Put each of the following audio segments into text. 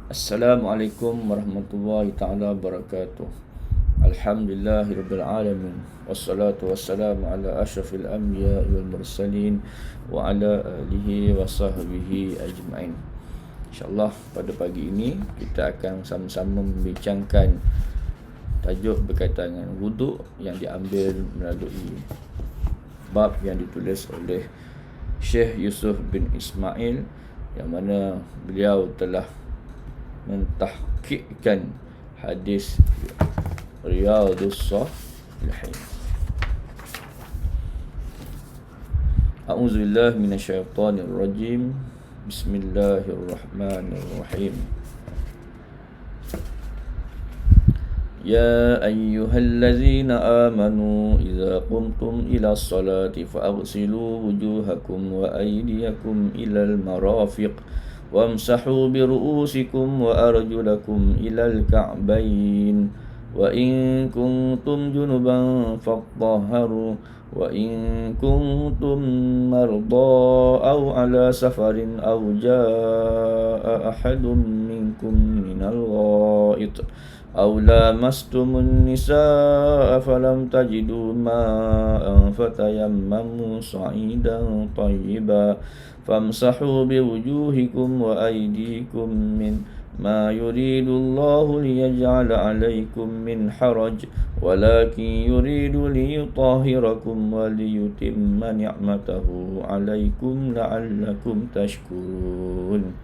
Assalamualaikum warahmatullahi ta'ala wabarakatuh. Alhamdulillahirabbil alamin. Wassalatu wassalamu ala asyrafil anbiya wal mursalin wa ala alihi wa sahbihi ajma'in. InsyaAllah pada pagi ini kita akan sama-sama membincangkan tajuk berkaitan dengan wuduk yang diambil melalui bab yang ditulis oleh Syekh Yusuf bin Ismail, yang mana beliau telah mentahqiqkan hadis Riyadhus Shalihin. A'udzubillahi minasyaitonir rajim. Bismillahirrahmanirrahim. Ya ayyuhallazina amanu idza qumtum ila sholati faghsilu wujuhakum wa aydiyakum ilal marafiq wamsahu bi ru'usikum wa arjulakum ilal ka'bayn wa in kuntum junuban fattahharu wa in kuntum marda aw ala safarin aw jaa ahadun minkum minal gha'it aw lamastumun nisaa falam tajidu ma'an fatayammamu sa'idan tayyiban famsahu biwujuhikum wa aydikum min ma yuridullahu liyaj'ala 'alaikum min haraj walakin yuridu liyutahhirakum wa liyutimma ni'matahu 'alaikum la'allakum tashkurun.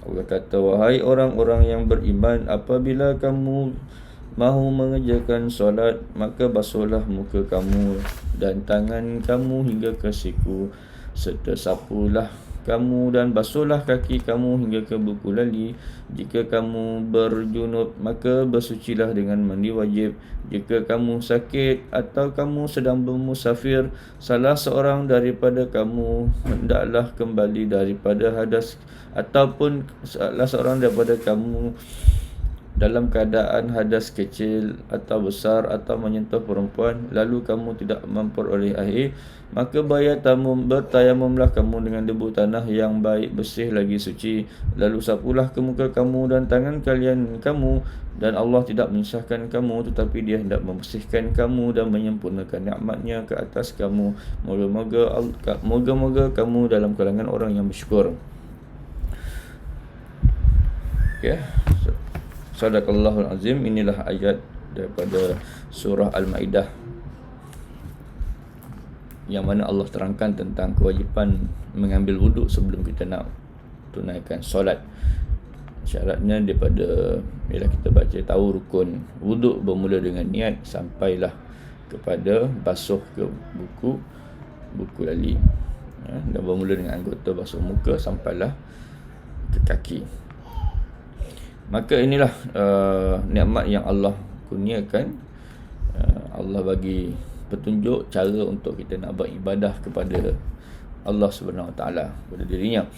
Allah kata, wahai orang-orang yang beriman, apabila kamu mahu mengerjakan solat, maka basuhlah muka kamu dan tangan kamu hingga ke siku, serta sapulah kamu dan basuhlah kaki kamu hingga ke buku lali. Jika kamu berjunub, maka bersucilah dengan mandi wajib. Jika kamu sakit atau kamu sedang bermusafir, salah seorang daripada kamu hendaklah kembali daripada hadas, ataupun salah seorang daripada kamu dalam keadaan hadas kecil atau besar atau menyentuh perempuan, lalu kamu tidak memperoleh air, maka bertayamumlah kamu dengan debu tanah yang baik, bersih lagi suci. Lalu sapulah ke muka kamu dan tangan kalian kamu, dan Allah tidak menyusahkan kamu, tetapi Dia hendak membersihkan kamu dan menyempurnakan nikmat-Nya ke atas kamu. Moga-moga kamu dalam kalangan orang yang bersyukur. Okay. Sadaqallahul azim. Inilah ayat daripada surah Al-Maidah, yang mana Allah terangkan tentang kewajipan mengambil wuduk sebelum kita nak tunaikan solat. Syaratnya daripada, bila kita baca tahu rukun wuduk bermula dengan niat sampailah kepada basuh ke buku lali, dan bermula dengan anggota basuh muka sampailah ke kaki. Maka inilah nikmat yang Allah kurniakan. Allah bagi petunjuk cara untuk kita nak beribadah kepada Allah Subhanahu Wa Taala, kepada dirinya.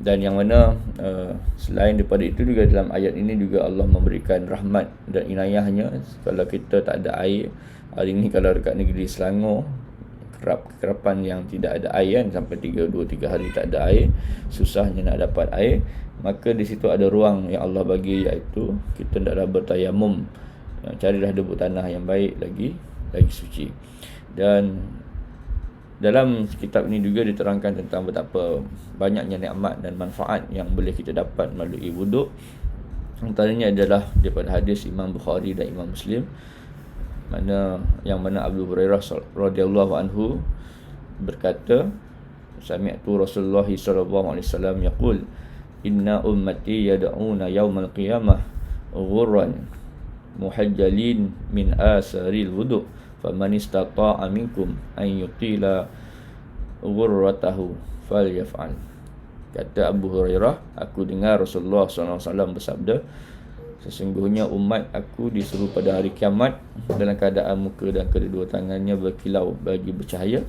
Dan yang mana selain daripada itu juga dalam ayat ini juga Allah memberikan rahmat dan inayahnya. Kalau kita tak ada air, hari ini kalau dekat negeri Selangor, kekerapan yang tidak ada air kan, sampai 2-3 hari tak ada air, susahnya nak dapat air, maka di situ ada ruang yang Allah bagi, iaitu kita hendaklah bertayamum, carilah debu tanah yang baik lagi suci. Dan dalam kitab ini juga diterangkan tentang betapa banyaknya nikmat dan manfaat yang boleh kita dapat melalui wuduk. Antaranya adalah daripada hadis Imam Bukhari dan Imam Muslim, yang mana Abu Hurairah radhiyallahu anhu berkata, sami'tu Rasulullah sallallahu alaihi wasallam yaqul, inna ummati yad'una yaumal qiyamah ghurran muhajjalin min asaril wudu' faman istata'a minkum an yutila ghurratahu falyaf'al. Kata Abu Hurairah, aku dengar Rasulullah SAW bersabda, sesungguhnya umat aku disuruh pada hari kiamat dalam keadaan muka dan kedua tangannya berkilau bagi bercahaya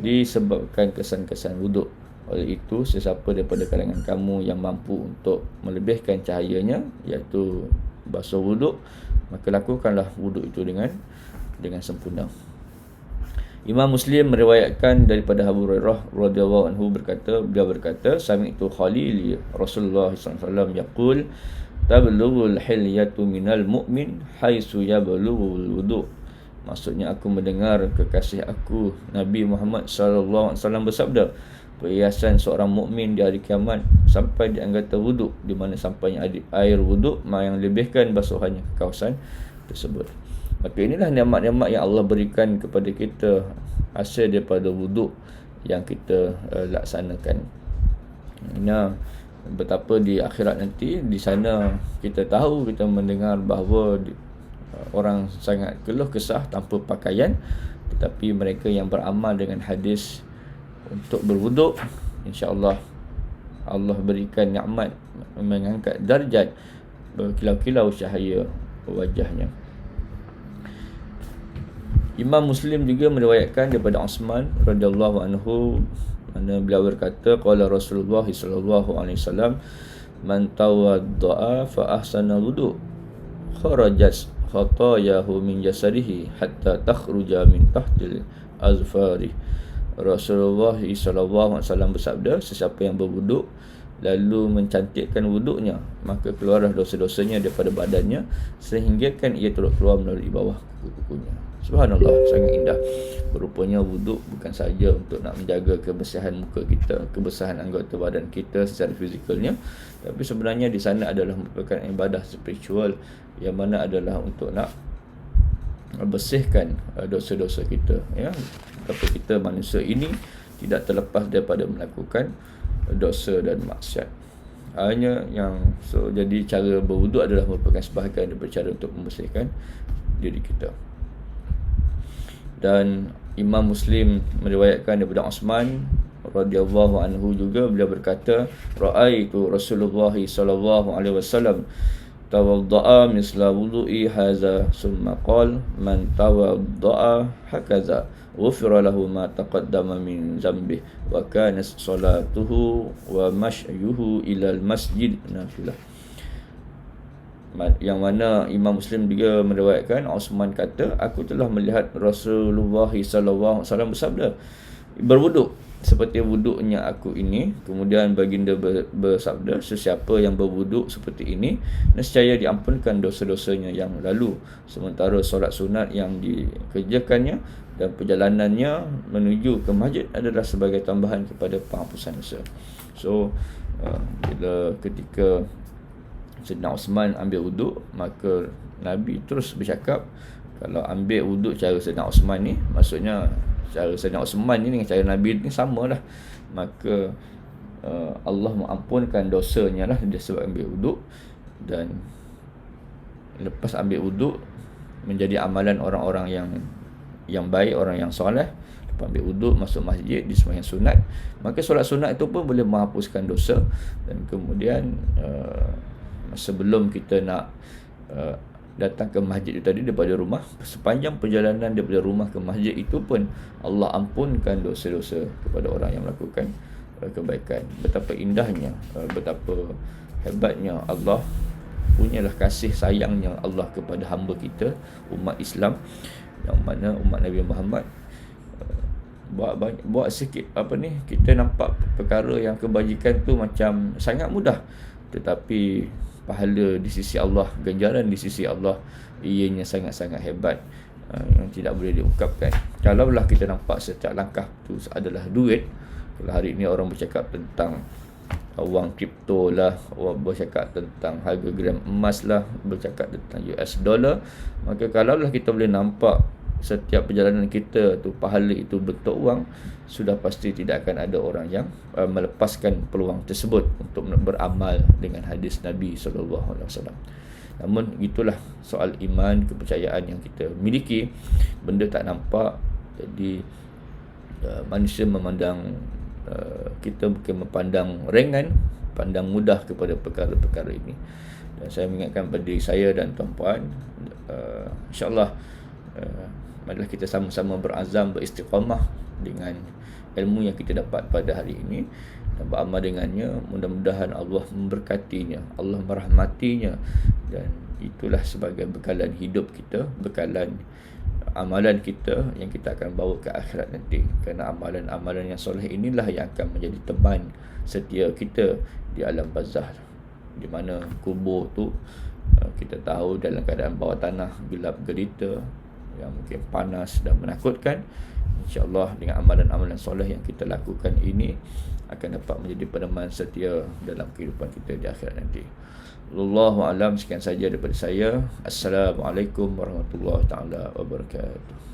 disebabkan kesan-kesan wuduk. Oleh itu, sesiapa daripada kalangan kamu yang mampu untuk melebihkan cahayanya, iaitu basuh wuduk, maka lakukanlah wuduk itu dengan sempurna. Imam Muslim meriwayatkan daripada Abu Hurairah radhiyallahu anhu beliau berkata, sami'tu Khalili Rasulullah sallallahu alaihi wasallam yaqul tablughul hilyatu minal mu'min haitsu yablughul wudu. Maksudnya aku mendengar kekasih aku Nabi Muhammad sallallahu alaihi wasallam bersabda, perhiasan seorang mukmin di hari kiamat sampai di anggota wuduk, di mana sampainya air wuduk yang lebihkan basuhannya kawasan tersebut. Maka inilah nikmat-nikmat yang Allah berikan kepada kita hasil daripada wuduk yang kita laksanakan. Nah, betapa di akhirat nanti, di sana kita tahu, kita mendengar bahawa orang sangat keluh kesah tanpa pakaian, tetapi mereka yang beramal dengan hadis untuk berwuduk, insya-Allah Allah berikan nikmat mengangkat darjat berkilau-kilau cahaya wajahnya. Imam Muslim juga meriwayatkan daripada Uthman radhiyallahu anhu, mana beliau berkata, qala Rasulullah sallallahu alaihi wasallam, man tawaddaa fa ahsana wudu kharajat khatayahu min jasadihi hatta takhruja min tahtil azfari. Rasulullah sallallahu alaihi wasallam bersabda, sesiapa yang berwuduk lalu mencantikkan wuduknya, maka keluarlah dosa-dosanya daripada badannya sehinggakan ia turut keluar melalui bawah kuku-kukunya. Subhanallah, sangat indah. Berupanya wuduk bukan saja untuk nak menjaga kebersihan muka kita, kebersihan anggota badan kita secara fizikalnya, tapi sebenarnya di sana adalah merupakan ibadah spiritual yang mana adalah untuk nak bersihkan dosa-dosa kita, ya. Tapi kita manusia ini tidak terlepas daripada melakukan dosa dan maksiat. Hanya yang jadi cara berwuduk adalah merupakan sebahagian daripada cara untuk membersihkan diri kita. Dan Imam Muslim meriwayatkan daripada Uthman radhiyallahu anhu juga, beliau berkata, ra'aitu Rasulullah sallallahu alaihi wasallam tawadda'a misla wudu'i hadza summa qala man tawadda'a hakaza ghufira lahu ma taqaddama min dhanbihi wa kanat salatuhu wa mashyuhu ila al-masjid nafilah. Yang mana Imam Muslim juga meriwayatkan, Uthman kata, aku telah melihat Rasulullah sallallahu alaihi wasallam bersabda, berwuduk seperti wuduknya aku ini. Kemudian baginda bersabda, sesiapa yang berwuduk seperti ini nescaya diampunkan dosa-dosanya yang lalu, sementara solat sunat yang dikerjakannya dan perjalanannya menuju ke masjid adalah sebagai tambahan kepada penghapusan dosa. So bila ketika Sayyidina Uthman ambil wuduk, maka Nabi terus bercakap, kalau ambil wuduk cara Sayyidina Uthman ni, maksudnya cara Sayyidina Uthman ni dengan cara Nabi ni sama lah, maka Allah mengampunkan dosanya lah dia sebab ambil wuduk. Dan lepas ambil wuduk menjadi amalan orang-orang yang baik, orang yang soleh. Lepas ambil wuduk, masuk masjid, di sembahyang sunat, maka solat sunat itu pun boleh menghapuskan dosa. Dan kemudian sebelum kita nak datang ke masjid itu tadi daripada rumah, sepanjang perjalanan daripada rumah ke masjid itu pun Allah ampunkan dosa-dosa kepada orang yang melakukan kebaikan. Betapa indahnya, betapa hebatnya Allah, punyalah kasih sayangnya Allah kepada hamba kita umat Islam, yang mana umat Nabi Muhammad buat sikit kita nampak perkara yang kebajikan tu macam sangat mudah, tetapi pahala di sisi Allah, ganjaran di sisi Allah, ianya sangat-sangat hebat, yang tidak boleh diungkapkan. Kalaulah kita nampak setiap langkah tu adalah duit, kalau hari ini orang bercakap tentang wang kripto lah, orang bercakap tentang harga gram emas lah, bercakap tentang US dollar, maka kalaulah kita boleh nampak setiap perjalanan kita tu pahala itu bentuk wang, sudah pasti tidak akan ada orang yang melepaskan peluang tersebut untuk beramal dengan hadis Nabi SAW. Namun itulah soal iman, kepercayaan yang kita miliki. Benda tak nampak, jadi manusia memandang kita bukan memandang ringan, pandang mudah kepada perkara-perkara ini. Dan saya mengingatkan pada diri saya dan tuan-puan, insyaAllah marilah kita sama-sama berazam, beristiqamah dengan ilmu yang kita dapat pada hari ini dan beramal dengannya. Mudah-mudahan Allah memberkatinya, Allah merahmatinya, dan itulah sebagai bekalan hidup kita, bekalan amalan kita yang kita akan bawa ke akhirat nanti. Kerana amalan-amalan yang soleh inilah yang akan menjadi teman setia kita di alam barzah, di mana kubur tu kita tahu dalam keadaan bawah tanah gelap gelita, yang mungkin panas dan menakutkan. InsyaAllah dengan amalan-amalan soleh yang kita lakukan ini akan dapat menjadi peneman setia dalam kehidupan kita di akhirat nanti. Wallahu a'lam. Sekian saja daripada saya. Assalamualaikum warahmatullahi taala wabarakatuh.